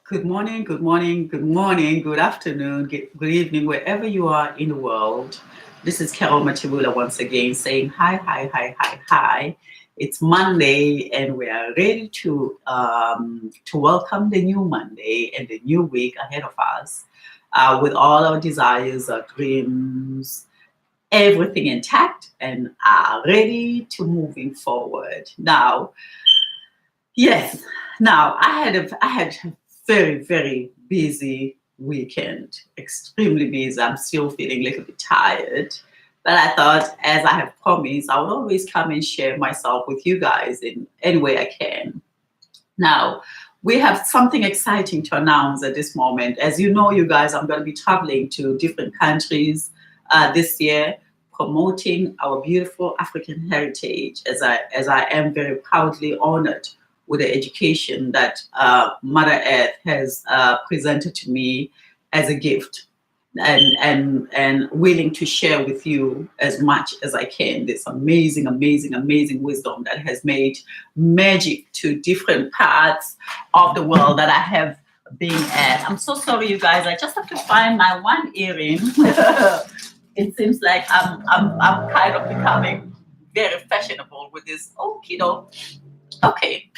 Good morning, good morning, good morning, good afternoon, good evening, wherever you are in the world. This is Carol Matibula once again saying hi, hi, hi, hi, hi. It's Monday, and we are ready to welcome the new Monday and the new week ahead of us, with all our desires, our dreams, everything intact, and are ready to moving forward. Now, yes. Now I had a very very busy weekend, extremely busy. I'm still feeling a little bit tired, but I thought, as I have promised, I would always come and share myself with you guys in any way I can. Now, we have something exciting to announce at this moment. As you know, you guys, I'm going to be traveling to different countries this year, promoting our beautiful African heritage. As I am very proudly honored with the education that Mother Earth has presented to me as a gift, and willing to share with you as much as I can this amazing, amazing, amazing wisdom that has made magic to different parts of the world that I have been at. I'm so sorry, you guys. I just have to find my one earring. It seems like I'm kind of becoming very fashionable with this. Oh, kiddo. Okay.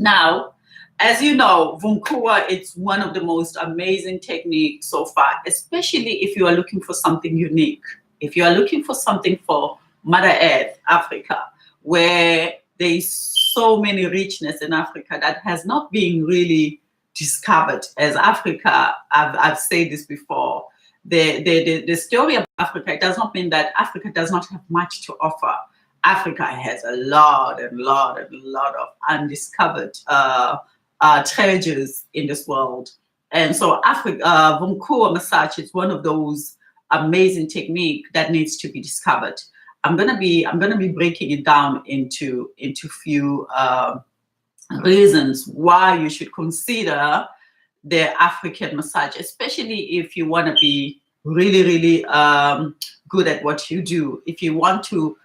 Now, as you know, Vunkuwa, it's one of the most amazing techniques so far, especially if you are looking for something unique. If you are looking for something for Mother Earth, Africa, where there is so many richness in Africa that has not been really discovered. As Africa, I've said this before, the story of Africa, it does not mean that Africa does not have much to offer. Africa has a lot and lot and lot of undiscovered treasures in this world. And so Africa, Vunkuwa massage is one of those amazing technique that needs to be discovered. I'm gonna be breaking it down into few reasons why you should consider the African massage, especially if you want to be really, really good at what you do. If you want to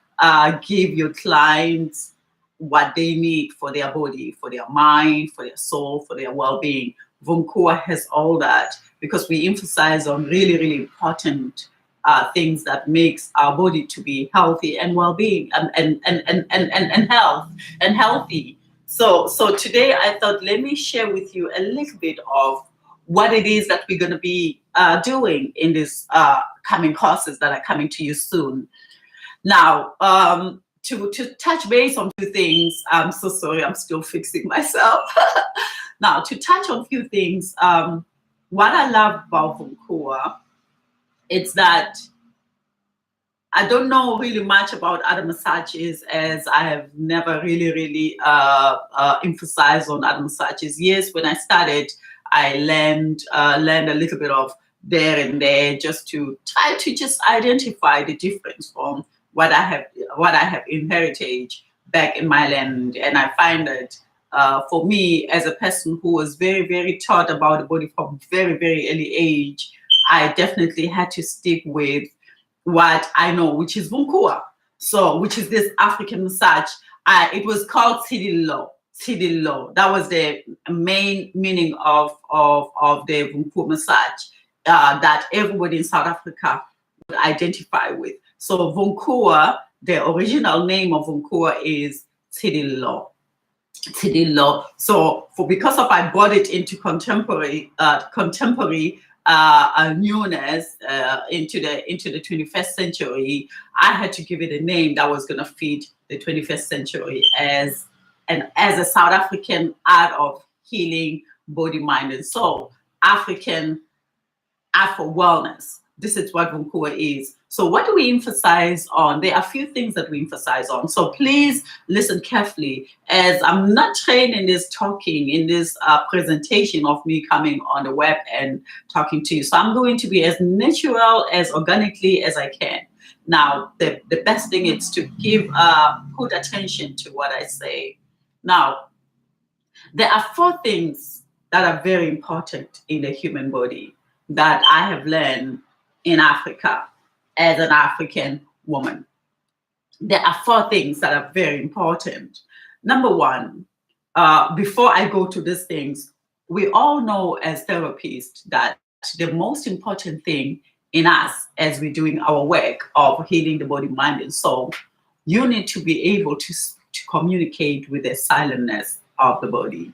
give your clients what they need for their body, for their mind, for their soul, for their well-being. Vunkuwa has all that because we emphasize on really, really important things that makes our body to be healthy and well-being and health and healthy. So today I thought, let me share with you a little bit of what it is that we're going to be doing in these coming courses that are coming to you soon. Now, to touch base on a few things, I'm so sorry, I'm still fixing myself. Now, to touch on a few things, what I love about Vunkuwa, it's that I don't know really much about other massages, as I have never really, really emphasized on other massages. Yes, when I started, I learned a little bit of there and there, just to try to just identify the difference from what I have inherited back in my land. And I find that for me, as a person who was very, very taught about the body from very, very early age, I definitely had to stick with what I know, which is Vunkuwa. So, which is this African massage. It was called Sidilo. Sidilo. That was the main meaning of the Vunkuwa massage that everybody in South Africa would identify with. So Vunkuwa, the original name of Vunkuwa is Tidilo. Tidilo. So because of I brought it into contemporary newness into the 21st century, I had to give it a name that was going to fit the 21st century as a South African art of healing body, mind, and soul. African art for wellness. This is what Vunkuwa is. So what do we emphasize on? There are a few things that we emphasize on. So please listen carefully, as I'm not trained in this talking, in this presentation of me coming on the web and talking to you. So I'm going to be as natural, as organically as I can. Now, the best thing is to give put attention to what I say. Now, there are four things that are very important in the human body that I have learned in Africa as an African woman. There are four things that are very important. Number one, before I go to these things, we all know as therapists that the most important thing in us as we're doing our work of healing the body, mind, and soul, you need to be able to communicate with the silentness of the body.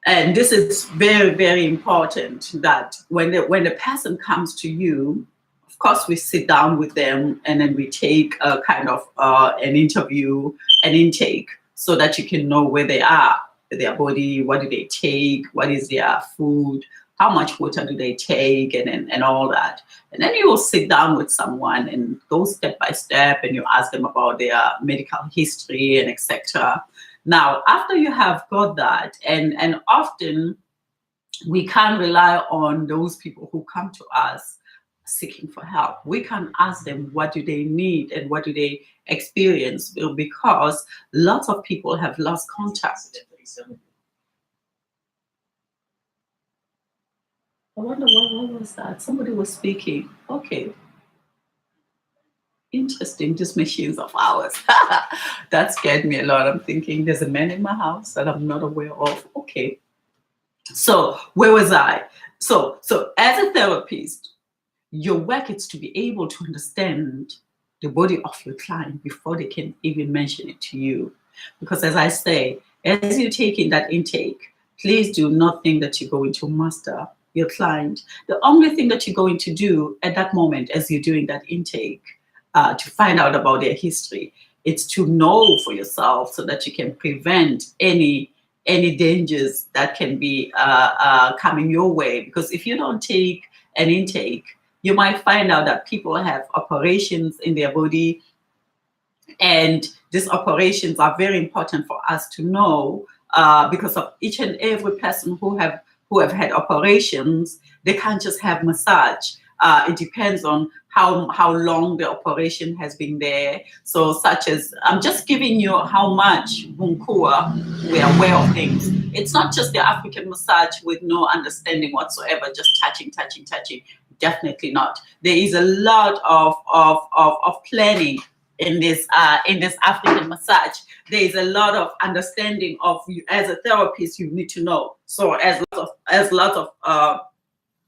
And this is very, very important that when the person comes to you, of course, we sit down with them and then we take a kind of an interview, an intake, so that you can know where they are, their body, what do they take, what is their food, how much water do they take, and all that. And then you will sit down with someone and go step by step, and you ask them about their medical history and etc. Now, after you have got that, and often we can't rely on those people who come to us seeking for help. We can ask them what do they need and what do they experience, because lots of people have lost contact. I wonder what was that? Somebody was speaking. Okay. Interesting, just machines of ours. That scared me a lot. I'm thinking there's a man in my house that I'm not aware of. Okay. So where was I? So as a therapist, your work is to be able to understand the body of your client before they can even mention it to you. Because as I say, as you take in that intake, please do not think that you're going to master your client. The only thing that you're going to do at that moment as you're doing that intake to find out about their history, it's to know for yourself so that you can prevent any dangers that can be coming your way. Because if you don't take an intake, you might find out that people have operations in their body, and these operations are very important for us to know, because of each and every person who have had operations. They can't just have massage. It depends on how long the operation has been there. So such as, I'm just giving you how much Vunkuwa, we are aware of things. It's not just the African massage with no understanding whatsoever, just touching. Definitely not. There is a lot of planning in this African massage. There is a lot of understanding of you as a therapist. You need to know. So as lots of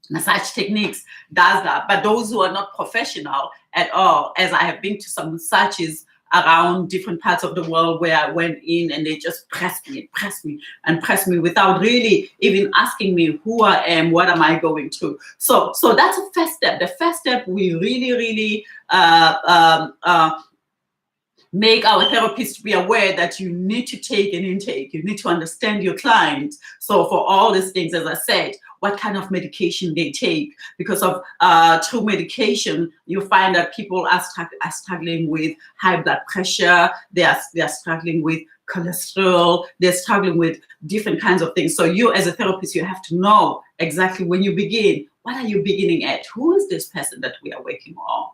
massage techniques does that. But those who are not professional at all, as I have been to some massages around different parts of the world where I went in and they just pressed me without really even asking me who I am, what am I going through. So that's a first step. The first step, we really make our therapists be aware that you need to take an intake. You need to understand your client. So for all these things, as I said, what kind of medication they take, because of through medication, you find that people are struggling with high blood pressure. They are struggling with cholesterol. They're struggling with different kinds of things. So you, as a therapist, you have to know exactly when you begin. What are you beginning at? Who is this person that we are working on?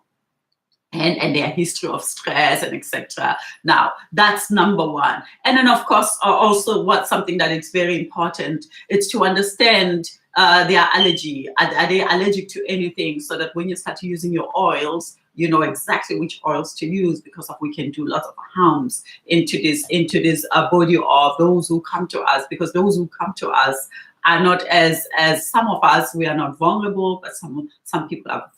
And their history of stress and etc. Now, that's number one. And then, of course, also something that is very important, it's to understand their allergy. Are they allergic to anything? So that when you start using your oils, you know exactly which oils to use, because we can do lots of harms into this body of those who come to us, because those who come to us are not as some of us, we are not vulnerable, but some people are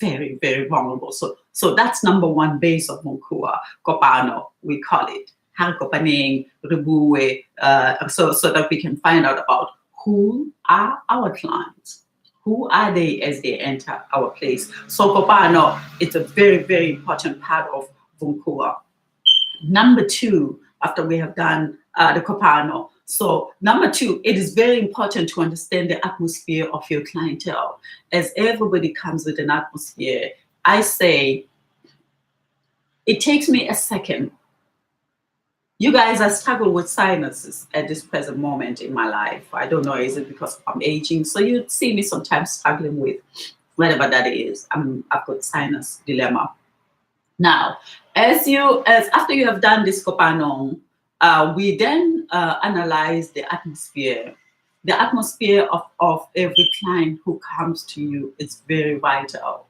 very, very vulnerable. So that's number one base of Vunkuwa, Kopano, we call it. Hankopaning, Rebuwe, so that we can find out about who are our clients. Who are they as they enter our place? So Kopano, it's a very, very important part of Vunkuwa. Number two, after we have done the Kopano, so number two, it is very important to understand the atmosphere of your clientele. As everybody comes with an atmosphere, I say, it takes me a second. You guys are struggling with sinuses at this present moment in my life. I don't know, is it because I'm aging? So you see me sometimes struggling with whatever that is. I've got sinus dilemma. Now, after you have done this Kopano, we then analyze the atmosphere. The atmosphere of every client who comes to you is very vital.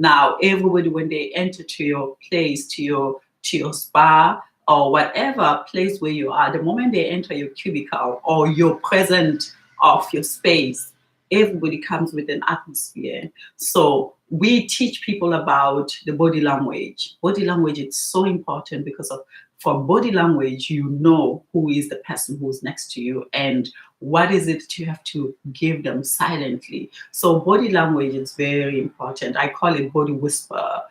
Now, everybody, when they enter to your place, to your spa, or whatever place where you are, the moment they enter your cubicle or your present of your space, everybody comes with an atmosphere. So we teach people about the body language. Body language is so important because of for body language, you know who is the person who's next to you and what is it that you have to give them silently. So body language is very important. I call it body whisper.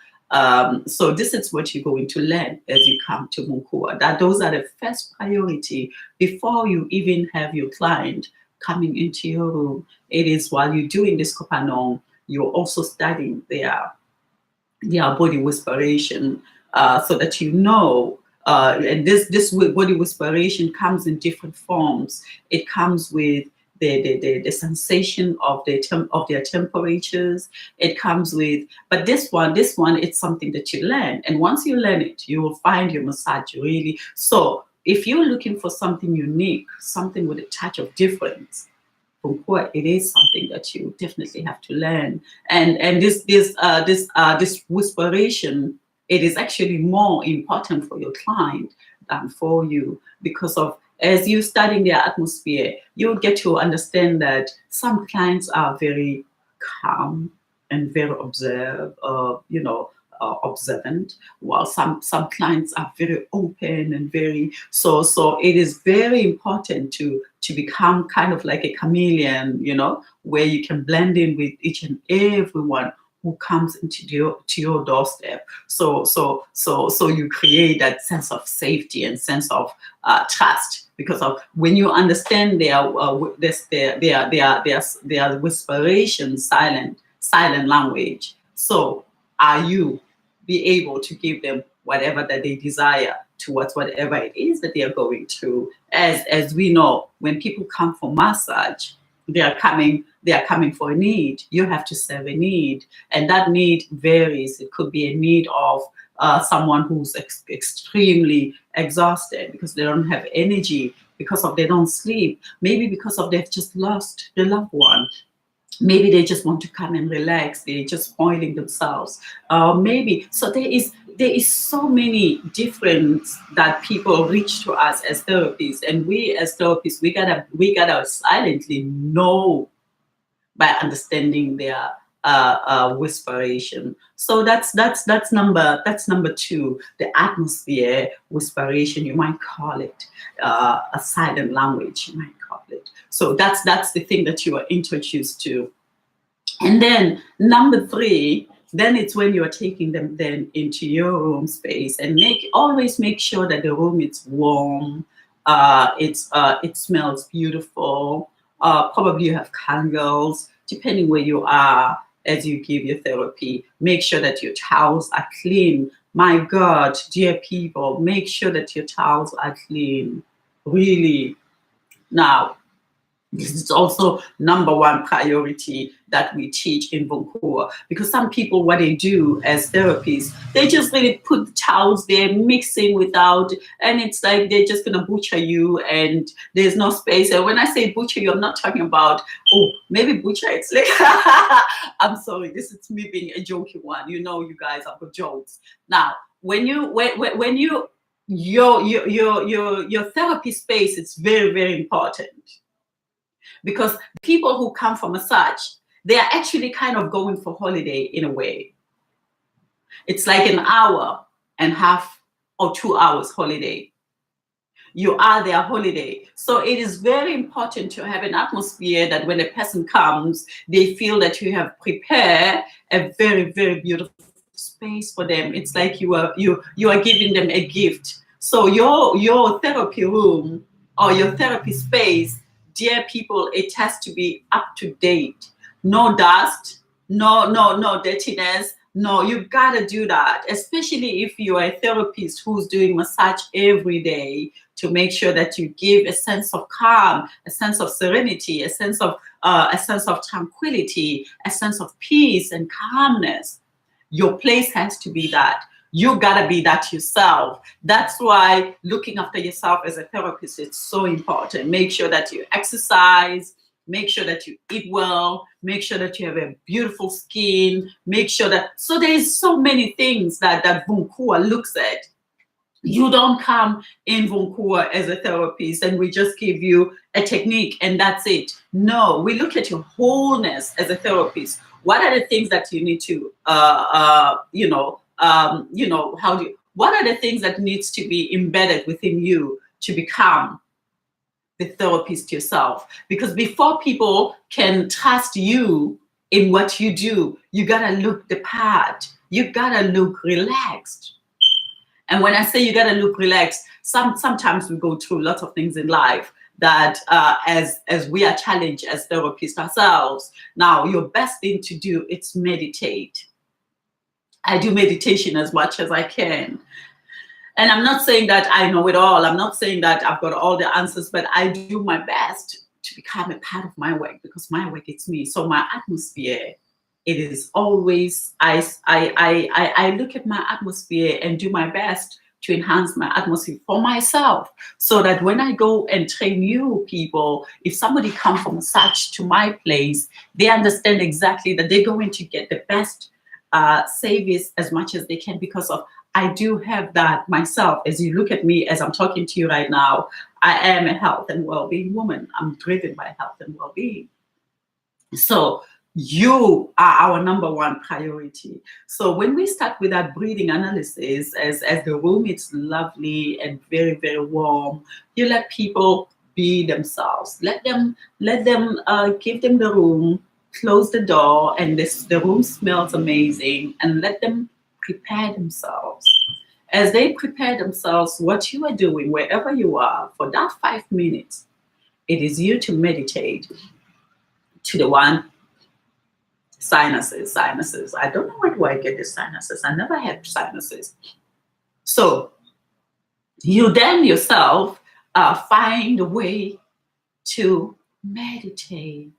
So this is what you're going to learn as you come to Vunkuwa. That those are the first priority before you even have your client coming into your room. It is while you're doing this kopanong, you're also studying their body whisperation, so that you know. And this body whisperation comes in different forms. It comes with the sensation of their temperatures. It comes with, but this one, it's something that you learn. And once you learn it, you will find your massage really. So if you're looking for something unique, something with a touch of difference, Vunkuwa, it is something that you definitely have to learn. And this whisperation, it is actually more important for your client than for you, because of as you studying their atmosphere, you get to understand that some clients are very calm and very observant, while some clients are very open and very so it is very important to become kind of like a chameleon, where you can blend in with each and everyone who comes into your doorstep. So you create that sense of safety and sense of trust, because of when you understand their whisperation, silent language. So are you be able to give them whatever that they desire towards whatever it is that they are going through? As we know, when people come for massage, they are coming for a need. You have to serve a need, and that need varies. It could be a need of someone who's extremely exhausted because they don't have energy, because of they don't sleep, maybe because of they've just lost their loved one. Maybe they just want to come and relax. They're just spoiling themselves. Maybe so there is so many different that people reach to us as therapists, and we as therapists we gotta silently know by understanding their whisperation. So that's number two, the atmosphere whisperation. You might call it a silent language. You might call it. So that's the thing that you are introduced to. And then number three, then it's when you're taking them then into your room space, and always make sure that the room is warm. It smells beautiful. Probably you have candles, depending where you are as you give your therapy. Make sure that your towels are clean. My God, dear people, make sure that your towels are clean. Really. Now, this is also number one priority that we teach in Vunkuwa, because some people, what they do as therapists, they just really put the towels there, mixing without, and it's like they're just gonna butcher you, and there's no space. And when I say butcher you, I'm not talking about, oh, maybe butcher. It's like, I'm sorry, this is me being a joking one. You guys have got jokes. Now, when you your therapy space, it's very, very important. Because people who come for massage, they are actually kind of going for holiday in a way. It's like an hour and a half or 2 hours holiday. You are their holiday. So it is very important to have an atmosphere that when a person comes, they feel that you have prepared a very, very beautiful space for them. It's like you are giving them a gift. So your therapy room or your therapy space, dear people, it has to be up to date. No dust, no dirtiness. No, you gotta do that, especially if you are a therapist who's doing massage every day, to make sure that you give a sense of calm, a sense of serenity, a sense of tranquility, a sense of peace and calmness. Your place has to be that. You gotta be that yourself. That's why looking after yourself as a therapist is so important. Make sure that you exercise, make sure that you eat well, make sure that you have a beautiful skin, make sure that, so there is so many things that Vunkuwa looks at. You don't come in Vunkuwa as a therapist and we just give you a technique and that's it. No, we look at your wholeness as a therapist. What are the things that you need to, how do you, what are the things that needs to be embedded within you to become the therapist yourself? Because before people can trust you in what you do, you gotta look the part. You gotta look relaxed. And when I say you gotta look relaxed, sometimes we go through lots of things in life that as we are challenged as therapists ourselves. Now, your best thing to do is meditate. I do meditation as much as I can. And I'm not saying that I know it all. I'm not saying that I've got all the answers, but I do my best to become a part of my work because my work is me. So my atmosphere, it is always, I look at my atmosphere and do my best to enhance my atmosphere for myself so that when I go and train new people, if somebody comes from such to my place, they understand exactly that they're going to get the best service as much as they can because of I do have that myself. As you look at me as I'm talking to you right now, I am a health and well-being woman. I'm driven by health and well-being. So you are our number one priority. So when we start with that breathing analysis, as the room is lovely and very, very warm, you let people be themselves. Let them give them the room, close the door, and the room smells amazing, and let them prepare themselves. As they prepare themselves, what you are doing, wherever you are, for that 5 minutes, it is you to meditate to the one sinuses. I don't know where do I get the sinuses. I never had sinuses. So you then yourself find a way to meditate,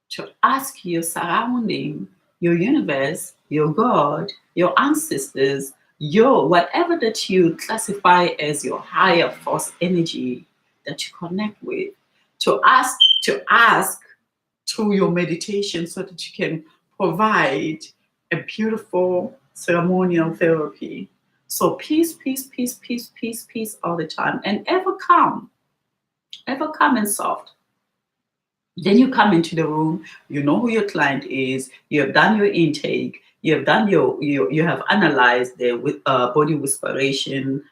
to ask your surrounding, your universe, your God, your ancestors, your whatever that you classify as your higher force energy that you connect with, to ask through your meditation so that you can provide a beautiful ceremonial therapy. So peace, peace, peace, peace, peace, peace all the time, and ever calm and soft. Then you come into the room, you know who your client is, you have done your intake, you have done you have analyzed their body whisperation,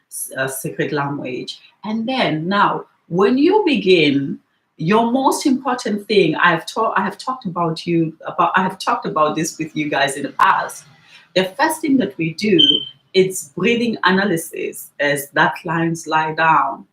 secret language. And then now, when you begin, your most important thing, I have talked about this with you guys in the past. The first thing that we do is breathing analysis as that clients lie down.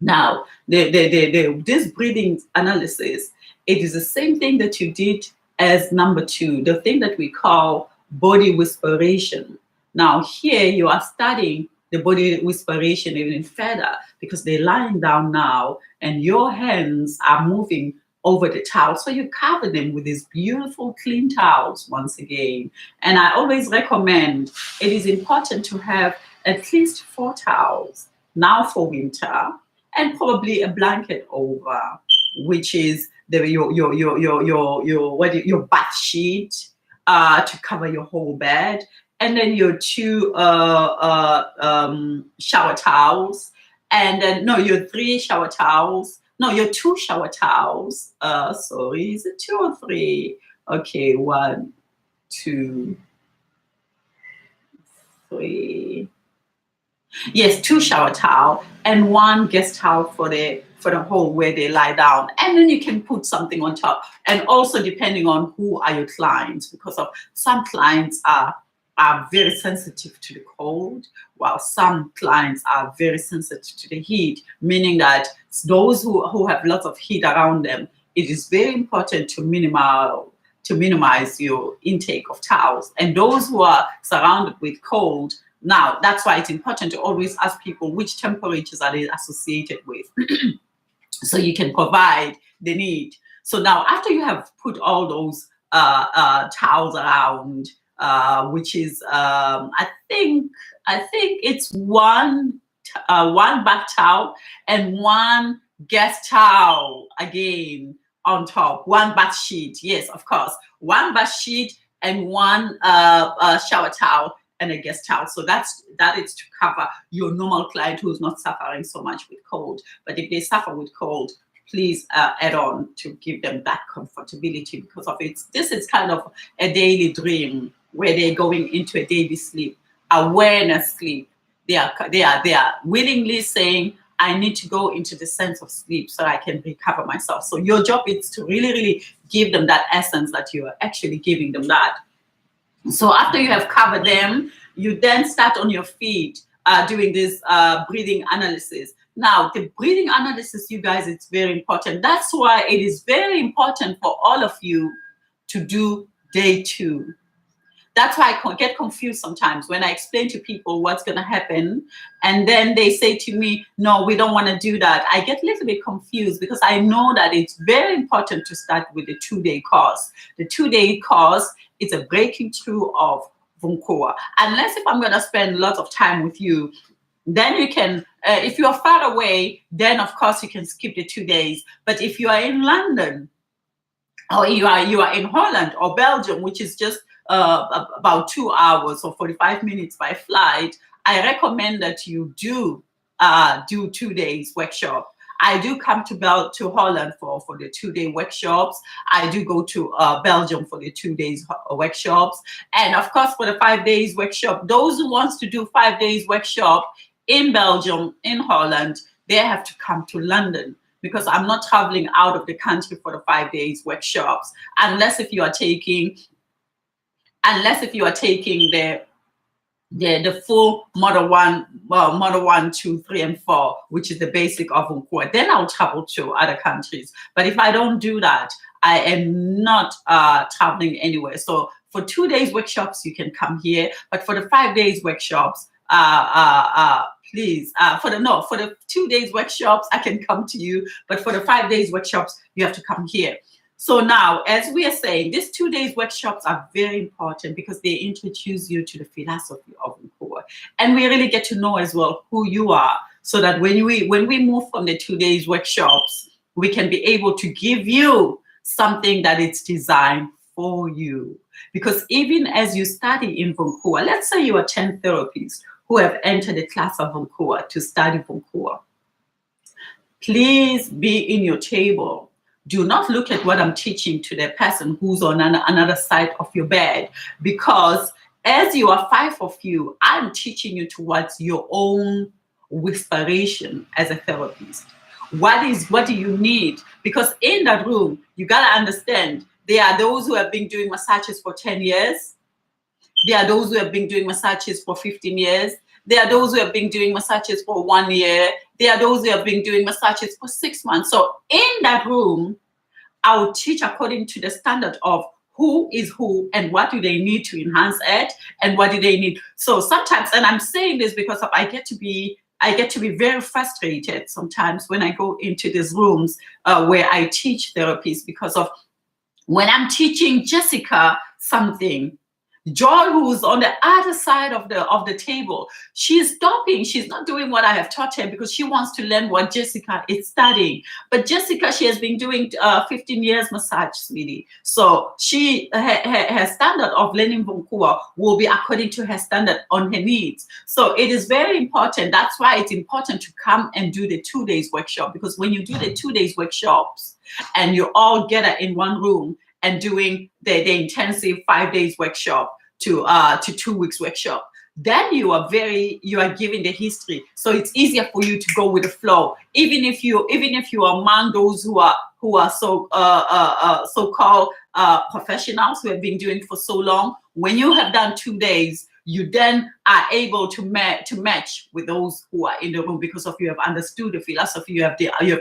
Now, this breathing analysis, it is the same thing that you did as number 2, the thing that we call body whisperation. Now, here you are studying the body whisperation even further because they're lying down now and your hands are moving over the towel. So you cover them with these beautiful clean towels once again. And I always recommend, it is important to have at least 4 towels now for winter, and probably a blanket over, which is your bath sheet to cover your whole bed, and then your 2 shower towels, and then your 3 shower towels. No, your 2 shower towels. Sorry, is it 2 or 3? Okay, 1, 2, 3. Yes, 2 shower towel and 1 guest towel for the hole where they lie down, and then you can put something on top. And also depending on who are your clients, because of some clients are very sensitive to the cold, while some clients are very sensitive to the heat, meaning that those who have lots of heat around them, it is very important to minimize your intake of towels. And those who are surrounded with cold, now, that's why it's important to always ask people which temperatures are they associated with so you can provide the need. So now, after you have put all those towels around, which is, I think it's one bath towel and 1 guest towel again on top, 1 bath sheet. Yes, of course, 1 bath sheet and 1 shower towel, and a guest house. So that is to cover your normal client who's not suffering so much with cold. But if they suffer with cold, please add on to give them that comfortability because of it. This is kind of a daily dream where they're going into a daily sleep, awareness sleep. They are willingly saying, I need to go into the sense of sleep so I can recover myself. So your job is to really, really give them that essence that you are actually giving them that. So after you have covered them, you then start on your feet doing this breathing analysis. Now, the breathing analysis, you guys, it's very important. That's why it is very important for all of you to do day 2. That's why I get confused sometimes when I explain to people what's going to happen. And then they say to me, no, we don't want to do that. I get a little bit confused because I know that it's very important to start with the 2-day course. The 2-day course is a breaking through of Vunkuwa. Unless if I'm going to spend lots of time with you, then you can, if you are far away, then of course you can skip the 2 days. But if you are in London, or you are in Holland or Belgium, which is just about 2 hours or 45 minutes by flight, I recommend that you do 2 days workshop. I do come to Holland for the 2-day workshops. I do go to Belgium for the 2 days workshops. And of course, for the 5 days workshop, those who wants to do 5 days workshop in Belgium, in Holland, they have to come to London because I'm not traveling out of the country for the 5 days workshops, unless if you are taking the full model 1, 2, 3, and 4, which is the basic of Vunkuwa. Then I'll travel to other countries. But if I don't do that, I am not traveling anywhere. So for 2 days workshops, you can come here. But for the 5 days workshops, please, for the 2 days workshops, I can come to you. But for the 5 days workshops, you have to come here. So now, as we are saying, these 2 days workshops are very important because they introduce you to the philosophy of Vunkuwa. And we really get to know as well who you are, so that when we move from the 2 days workshops, we can be able to give you something that it's designed for you. Because even as you study in Vunkuwa, let's say you are 10 therapists who have entered the class of Vunkuwa to study Vunkuwa. Please be in your table. Do not look at what I'm teaching to the person who's on another side of your bed, because as you are 5 of you, I'm teaching you towards your own whisperation as a therapist. What do you need? Because in that room, you gotta understand, there are those who have been doing massages for 10 years. There are those who have been doing massages for 15 years. There are those who have been doing massages for 1 year. There are those who have been doing massages for 6 months. So in that room, I will teach according to the standard of who is who and what do they need to enhance it and what do they need. So sometimes, and I'm saying this because I get to be very frustrated sometimes when I go into these rooms where I teach therapists, because of when I'm teaching Jessica something, Joy, who's on the other side of the table, she's stopping. She's not doing what I have taught her because she wants to learn what Jessica is studying. But Jessica, she has been doing 15 years massage, sweetie. So her standard of learning Vunkuwa will be according to her standard on her needs. So it is very important. That's why it's important to come and do the 2 days workshop, because when you do the 2 days workshops and you all gather in one room and doing the intensive 5 days workshop to 2 weeks workshop, then you are giving the history. So it's easier for you to go with the flow. Even if you are among those who are so-called professionals who have been doing for so long, when you have done 2 days, you then are able to match with those who are in the room, because of you have understood the philosophy, you have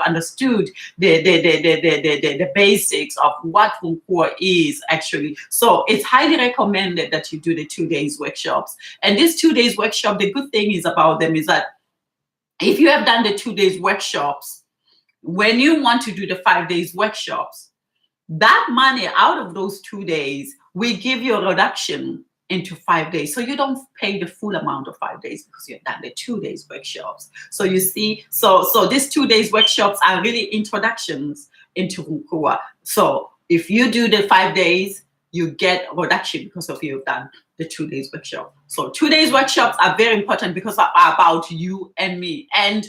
understood the basics of what Vunkuwa is actually. So it's highly recommended that you do the 2 days workshops. And this 2 days workshop, the good thing is about them is that if you have done the 2 days workshops, when you want to do the 5 days workshops, that money out of those 2 days, we give you a reduction into 5 days. So you don't pay the full amount of 5 days because you've done the 2 days workshops. So you see, so these 2 days workshops are really introductions into Vunkuwa. So if you do the 5 days, you get a reduction because of you've done the 2 days workshop. So 2 days workshops are very important because are about you and me. And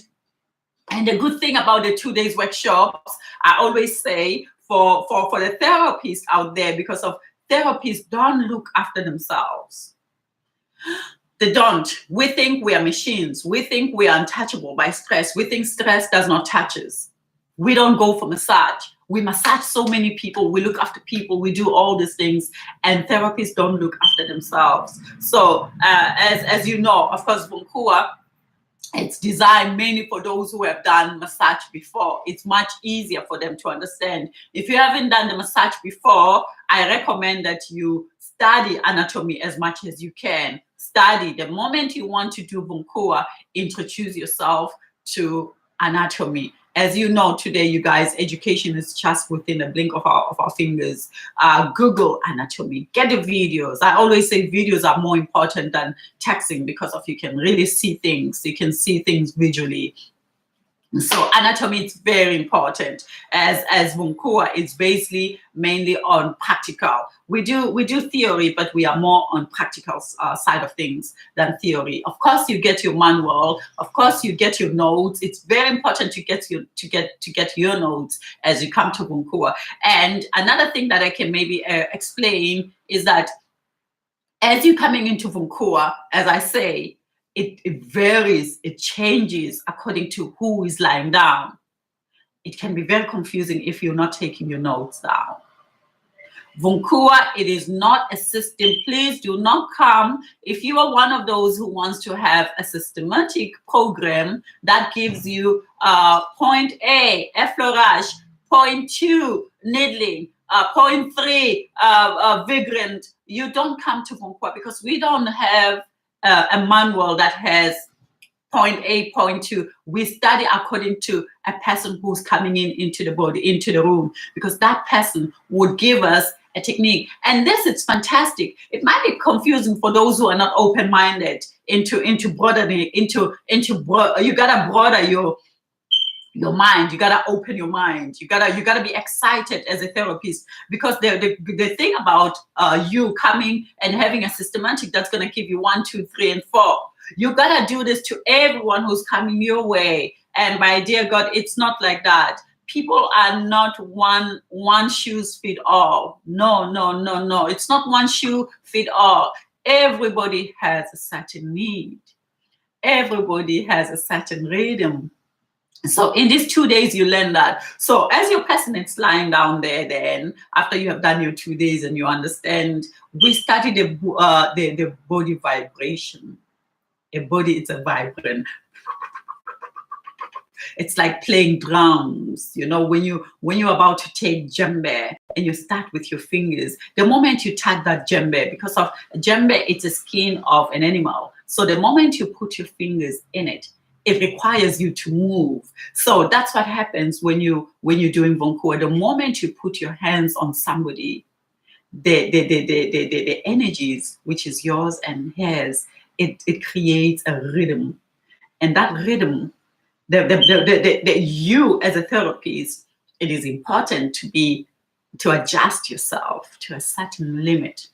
the good thing about the 2 days workshops, I always say for the therapists out there, because of therapists don't look after themselves. They don't. We think we are machines. We think we are untouchable by stress. We think stress does not touch us. We don't go for massage. We massage so many people. We look after people. We do all these things, and therapists don't look after themselves. So, as you know, of course, Vunkuwa, it's designed mainly for those who have done massage before. It's much easier for them to understand. If you haven't done the massage before, I recommend that you study anatomy as much as you can. Study. The moment you want to do Vunkuwa, introduce yourself to anatomy. As you know today, you guys, education is just within a blink of our fingers. Google anatomy, get the videos. I always say videos are more important than texting because of you can really see things. You can see things visually. So anatomy is very important. As Vunkuwa, it's basically mainly on practical. We do theory, but we are more on practical side of things than theory. Of course, you get your manual. Of course, you get your notes. It's very important to get your notes as you come to Vunkuwa. And another thing that I can maybe explain is that as you're coming into Vunkuwa, as I say, it varies, it changes according to who is lying down. It can be very confusing if you're not taking your notes down. Vunkuwa, it is not a system. Please do not come if you are one of those who wants to have a systematic program that gives you point A, effleurage, point 2, needling, point 3, vigorant. You don't come to Vunkuwa because we don't have a manual that has point A, point 2. We study according to a person who's coming into the body, into the room, because that person would give us a technique. And this is fantastic. It might be confusing for those who are not open-minded into broadening, you gotta broaden your mind. You gotta open your mind. You gotta be excited as a therapist, because the thing about you coming and having a systematic that's gonna give you 1, 2, 3, and 4. You gotta do this to everyone who's coming your way. And my dear God, it's not like that. People are not one shoes fit all. No. It's not one shoe fit all. Everybody has a certain need. Everybody has a certain rhythm. So in these 2 days, you learn that. So as your person is lying down there, then after you have done your 2 days and you understand, we study the body vibration. A body, it's a vibrant. It's like playing drums. You know, when you're about to take djembe and you start with your fingers, the moment you touch that djembe, because of djembe, it's a skin of an animal. So the moment you put your fingers in it, it requires you to move. So that's what happens when you're doing Vunkuwa. The moment you put your hands on somebody, the energies, which is yours and hers, it creates a rhythm. And that rhythm, you as a therapist, it is important to adjust yourself to a certain limit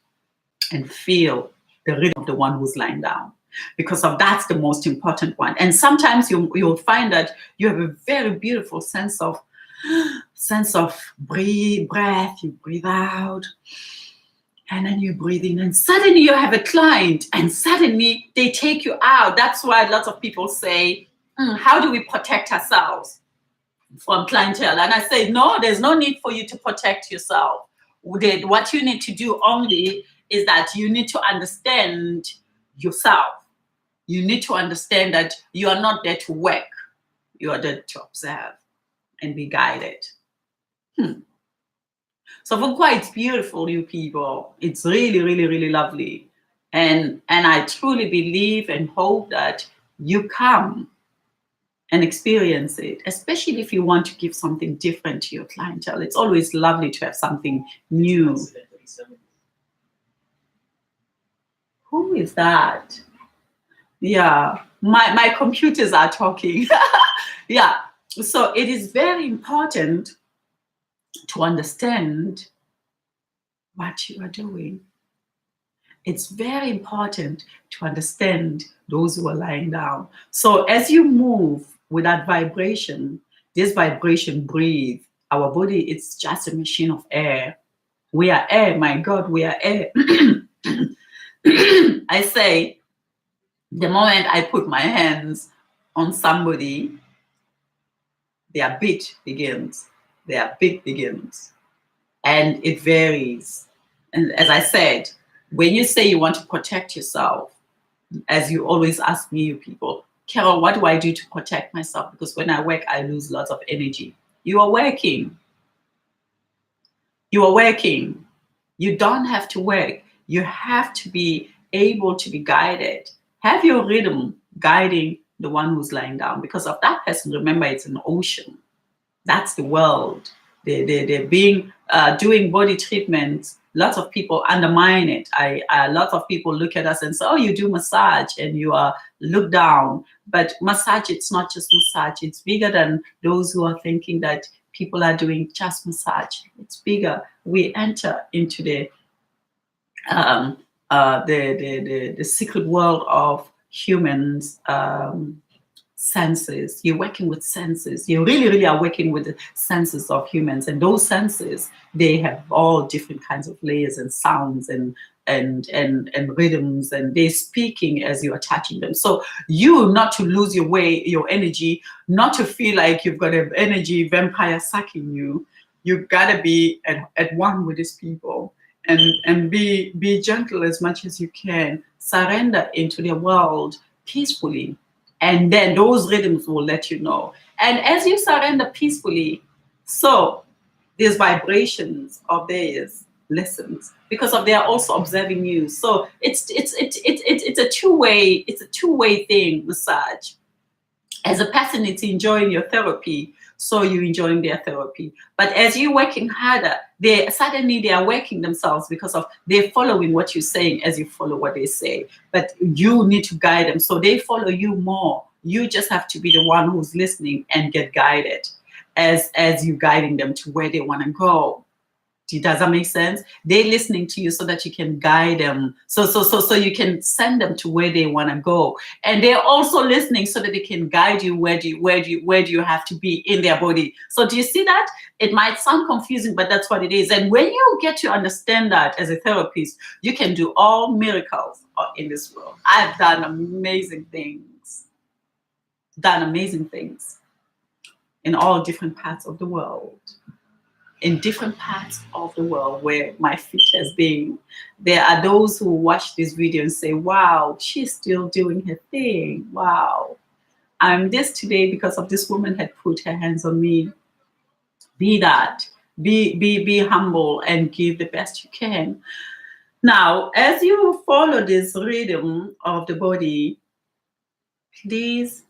and feel the rhythm of the one who's lying down, because that's the most important one. And sometimes you'll find that you have a very beautiful sense of breath. You breathe out, and then you breathe in, and suddenly you have a client, and suddenly they take you out. That's why lots of people say, how do we protect ourselves from clientele? And I say, no, there's no need for you to protect yourself. What you need to do only is that you need to understand yourself. You need to understand that you are not there to work. You are there to observe and be guided. So Vunkuwa, it's beautiful, you people. It's really, really, really lovely. And I truly believe and hope that you come and experience it, especially if you want to give something different to your clientele. It's always lovely to have something new. Who is that? Yeah, my computers are talking. Yeah, so it is very important to understand what you are doing. It's very important to understand those who are lying down. So as you move with that vibration, this vibration breathe. Our body is just a machine of air. We are air, my God, we are air. I say, the moment I put my hands on somebody, their beat begins. Their beat begins. And it varies. And as I said, when you say you want to protect yourself, as you always ask me, you people, Carol, what do I do to protect myself? Because when I work, I lose lots of energy. You are working. You are working. You don't have to work. You have to be able to be guided. Have your rhythm guiding the one who's lying down. Because of that person, remember, it's an ocean. That's the world. They're being doing body treatments. Lots of people undermine it. Lots of people look at us and say, "Oh, you do massage and you are looked down." But massage, it's not just massage. It's bigger than those who are thinking that people are doing just massage. It's bigger. We enter into um, the secret world of humans. Senses. You're working with senses. You really are working with the senses of humans, and those senses, they have all different kinds of layers and sounds and rhythms, and they're speaking as you are touching them. So you, not to lose your way, your energy, not to feel like you've got an energy vampire sucking you. You've got to be at one with these people, and be gentle as much as you can. Surrender into their world peacefully. And then those rhythms will let you know. And as you surrender peacefully, so these vibrations of theirs listens, because of they are also observing you. So it's a two-way thing, massage. As a person, it's enjoying your therapy, so you're enjoying their therapy. But as you're working harder, they are working themselves, because of they're following what you're saying as you follow what they say. But you need to guide them, so they follow you more. You just have to be the one who's listening and get guided as you guiding them to where they want to go. Does that make sense? They're listening to you so that you can guide them. So you can send them to where they want to go. And they're also listening so that they can guide you where do you have to be in their body. So do you see that? It might sound confusing, but that's what it is. And when you get to understand that as a therapist, you can do all miracles in this world. I've done amazing things in all different parts of the world. In different parts of the world where my feet has been. There are those who watch this video and say, wow, she's still doing her thing. Wow. I'm this today because of this woman had put her hands on me. Be that. Be humble and give the best you can. Now, as you follow this rhythm of the body, please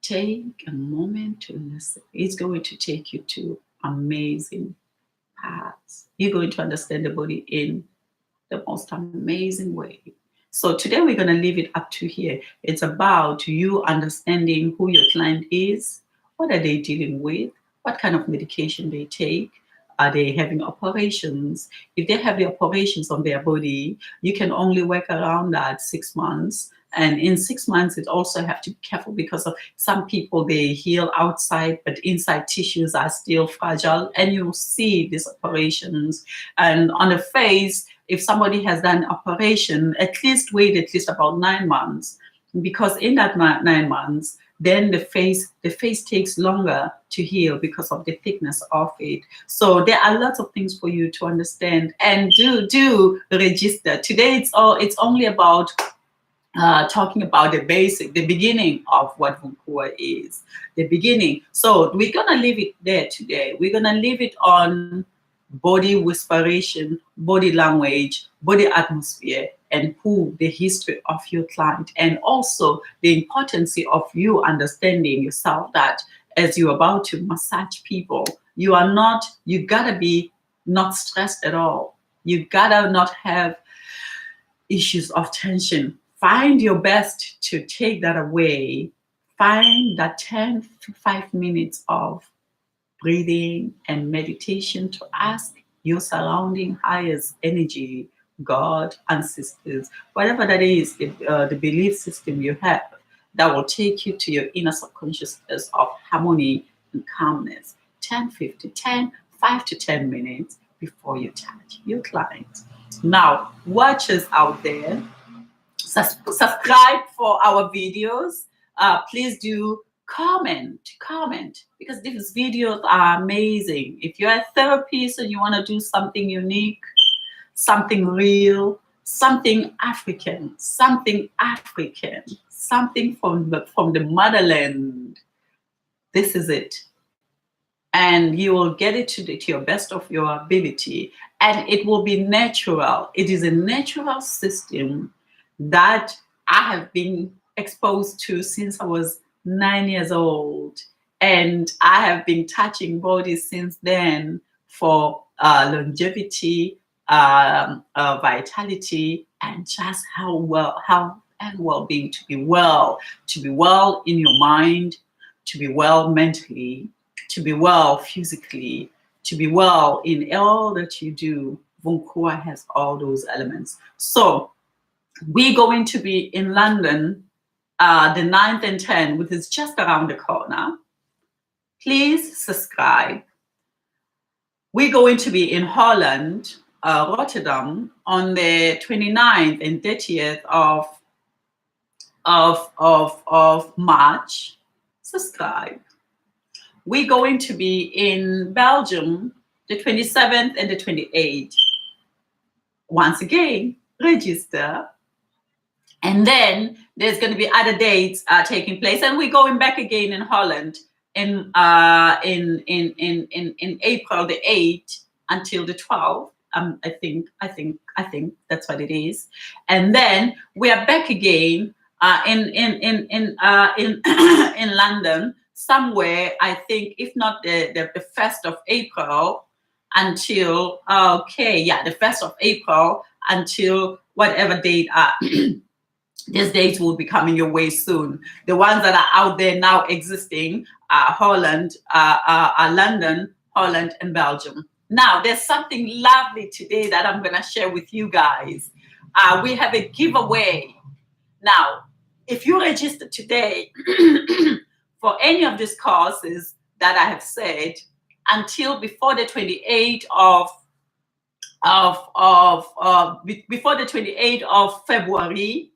take a moment to listen. It's going to take you to amazing paths. You're going to understand the body in the most amazing way. So today we're going to leave it up to here. It's about you understanding who your client is, what are they dealing with, what kind of medication they take, are they having operations? If they have the operations on their body, you can only work around that 6 months. And in 6 months, it also have to be careful, because of some people, they heal outside, but inside tissues are still fragile. And you see these operations. And on the face, if somebody has done an operation, at least wait at least about 9 months, because in that 9 months, then the face takes longer to heal because of the thickness of it. So there are lots of things for you to understand, and do register. Today it's only about talking about the basic, the beginning of what Vunkuwa is, the beginning. So we're gonna leave it there today. We're gonna leave it on body whisperation, body language, body atmosphere, and the history of your client, and also the importance of you understanding yourself, that as you're about to massage people, you gotta be not stressed at all. You gotta not have issues of tension. Find your best to take that away. Find that 10 to 5 minutes of breathing and meditation to ask your surrounding highest energy, God, ancestors, whatever that is, the belief system you have, that will take you to your inner subconsciousness of harmony and calmness. 5 to 10 minutes before you touch your client. Now, watchers out there, subscribe for our videos. Please do comment, because these videos are amazing. If you're a therapist and you want to do something unique, something real, something African, something from the motherland, this is it. And you will get it to your best of your ability, and it will be natural. It is a natural system that I have been exposed to since I was 9 years old, and I have been touching bodies since then for longevity, vitality, and just well-being, to be well in your mind, to be well mentally, to be well physically, to be well in all that you do. Vunkuwa has all those elements. So we're going to be in London the 9th and 10th, which is just around the corner. Please subscribe. We're going to be in Holland, Rotterdam, on the 29th and 30th of March. Subscribe. We're going to be in Belgium, the 27th and the 28th. Once again, register. And then there's going to be other dates taking place, and we're going back again in Holland in April the 8th until the 12th. I think that's what it is. And then we are back again in London somewhere. I think, if not the 1st of April until the 1st of April until whatever date. These dates will be coming your way soon. The ones that are out there now existing are Holland, London, Holland, and Belgium. Now, there's something lovely today that I'm going to share with you guys. We have a giveaway. Now, if you register today for any of these courses that I have said until before the 28th of February,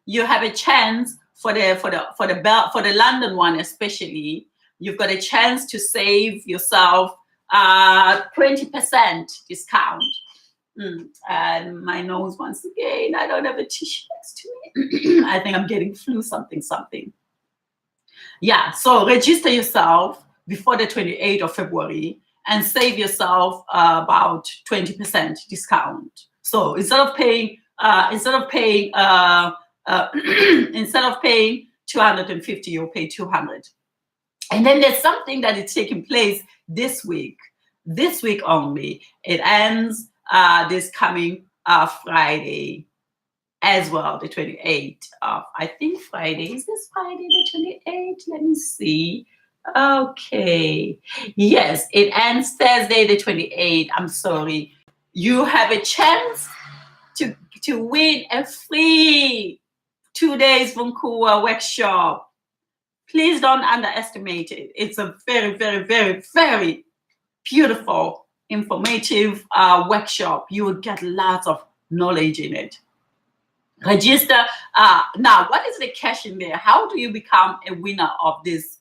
you have a chance for the London one especially. You've got a chance to save yourself 20% discount. And my nose once again. I don't have a tissue next to me. I think I'm getting flu something. Yeah. So register yourself before the 28th of February and save yourself about 20% discount. So instead of paying 250, you'll pay 200. And then there's something that is taking place this week only. It ends this coming Friday as well, the 28th of, I think Friday, is this Friday the 28th? Let me see. Okay. Yes, it ends Thursday the 28th. I'm sorry. You have a chance to win a free 2 days Vunkuwa workshop. Please don't underestimate it. It's a very, very, very, very beautiful, informative workshop. You will get lots of knowledge in it. Register. Now, what is the cash in there? How do you become a winner of this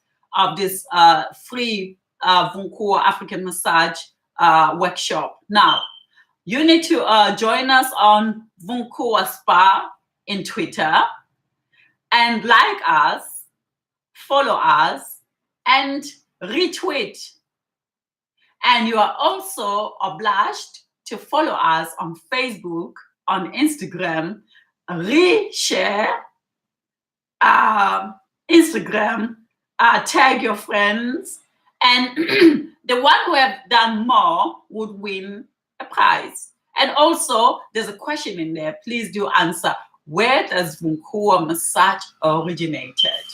free Vunkuwa African massage workshop? Now, you need to join us on Vunkuwa Spa in Twitter and like us, follow us, and retweet. And you are also obliged to follow us on Facebook, on Instagram, reshare Instagram, tag your friends, and the one who have done more would win a prize. And also, there's a question in there. Please do answer. Where does Vunkuwa massage originated?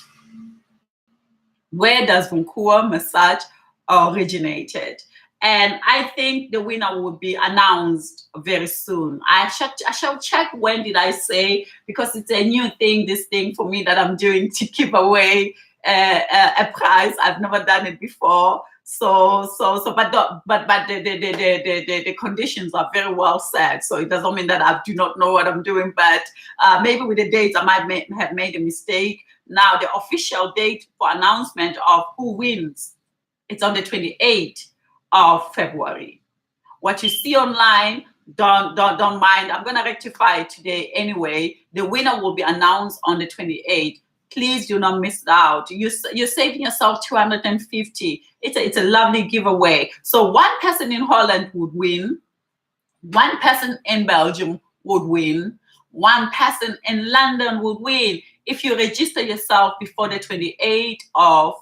Where does Vunkuwa massage originated? And I think the winner will be announced very soon. I shall check when did I say, because it's a new thing, this thing for me that I'm doing to give away a prize. I've never done it before. But the conditions are very well set. So it doesn't mean that I do not know what I'm doing, but maybe with the dates I might have made a mistake. Now the official date for announcement of who wins, it's on the 28th of February. What you see online, don't mind. I'm gonna rectify it today anyway. The winner will be announced on the 28th. Please do not miss out. You're saving yourself 250. It's a lovely giveaway. So one person in Holland would win, one person in Belgium would win, one person in London would win if you register yourself before the 28th of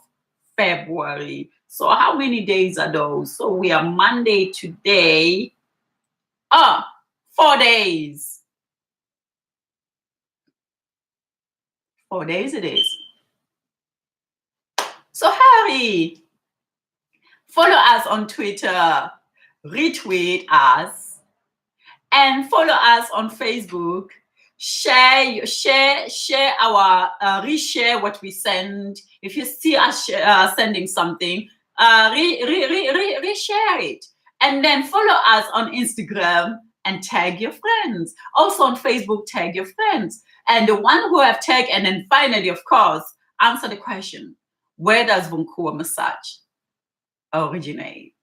February. So how many days are those? So we are Monday today. 4 days. 4 days it is. So hurry. Follow us on Twitter, retweet us, and follow us on Facebook. Share our reshare what we send. If you see us sending something, reshare it, and then follow us on Instagram and tag your friends. Also on Facebook, tag your friends, and the one who have tagged. And then finally, of course, answer the question: where does Vunkuwa massage originate?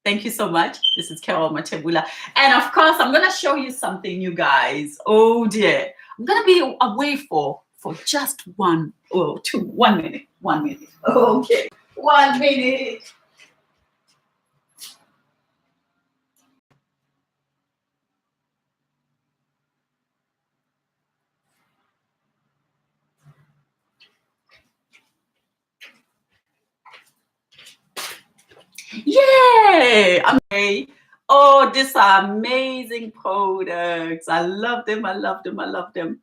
Thank you so much. This is Carol Matebula. And of course, I'm going to show you something, you guys. Oh dear. I'm going to be away for just 1 minute. 1 minute. Okay. 1 minute. Yay! Okay. Oh, these are amazing products. I love them. I love them. I love them.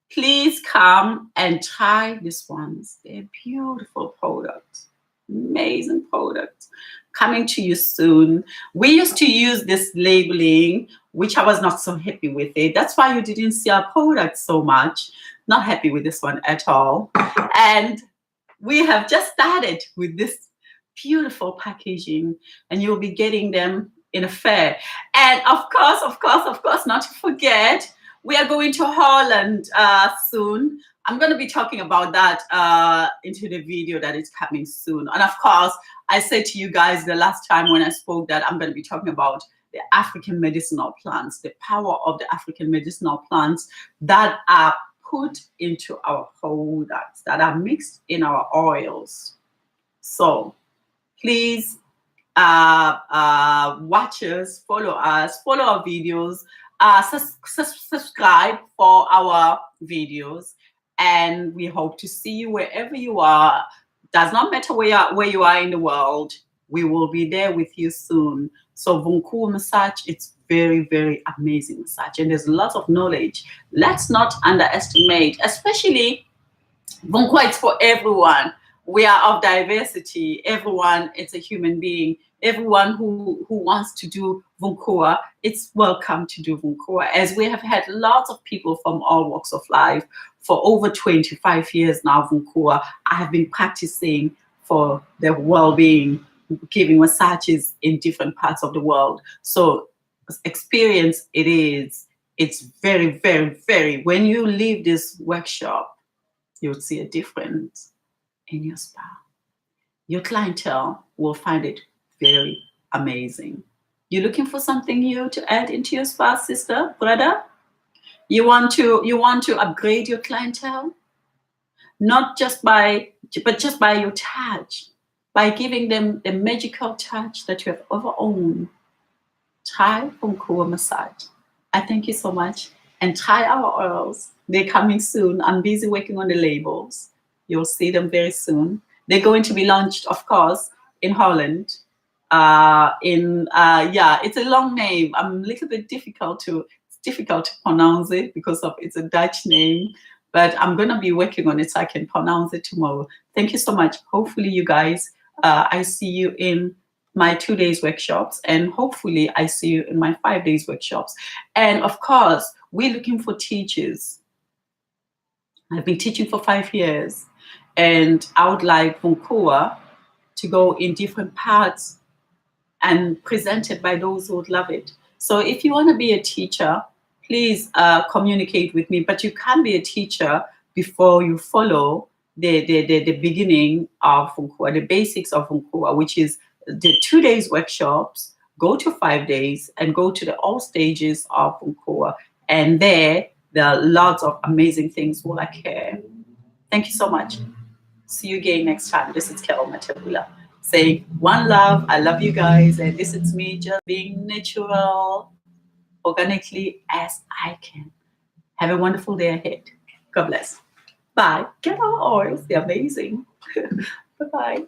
Please come and try these ones. They're beautiful products. Amazing products. Coming to you soon. We used to use this labeling, which I was not so happy with it. That's why you didn't see our products so much. Not happy with this one at all. And we have just started with this beautiful packaging, and you'll be getting them in a fair. And of course, not to forget, we are going to Holland soon. I'm going to be talking about that into the video that is coming soon. And of course, I said to you guys the last time when I spoke that I'm going to be talking about the African medicinal plants, the power of the African medicinal plants that are put into our products, that are mixed in our oils. So please watch us, follow our videos, subscribe for our videos, and we hope to see you wherever you are. Does not matter where you are in the world, we will be there with you soon. So Vunkuwa massage, it's very, very amazing massage, and there's lots of knowledge. Let's not underestimate, especially Vunkuwa, it's for everyone. We are of diversity. Everyone, it's a human being. Everyone who wants to do Vunkuwa, it's welcome to do Vunkuwa. As we have had lots of people from all walks of life for over 25 years now, Vunkuwa, I have been practicing for the well-being, giving massages in different parts of the world. So experience it is. It's very, very, very, when you leave this workshop, you'll see a difference in your spa. Your clientele will find it very amazing. You're looking for something new to add into your spa, sister, brother? You want to upgrade your clientele? Not just by, but just by your touch, by giving them the magical touch that you have ever owned. Try Vunkuwa massage. I thank you so much. And try our oils. They're coming soon. I'm busy working on the labels. You'll see them very soon. They're going to be launched, of course, in Holland. It's a long name. I'm a little bit difficult to pronounce it because of it's a Dutch name. But I'm going to be working on it so I can pronounce it tomorrow. Thank you so much. Hopefully, you guys, I see you in my 2 days workshops, and hopefully I see you in my 5 days workshops. And of course, we're looking for teachers. I've been teaching for 5 years, and I would like Vunkuwa to go in different parts and presented by those who would love it. So if you want to be a teacher, please communicate with me. But you can be a teacher before you follow the beginning of Vunkuwa, the basics of Vunkuwa, which is the 2 days workshops, go to 5 days, and go to the all stages of Vunkuwa. And there are lots of amazing things will occur. Thank you so much. See you again next time. This is Carol Matebula saying one love. I love you guys. And this is me just being natural, organically as I can. Have a wonderful day ahead. God bless. Bye. Get our oils. They're amazing. Bye-bye.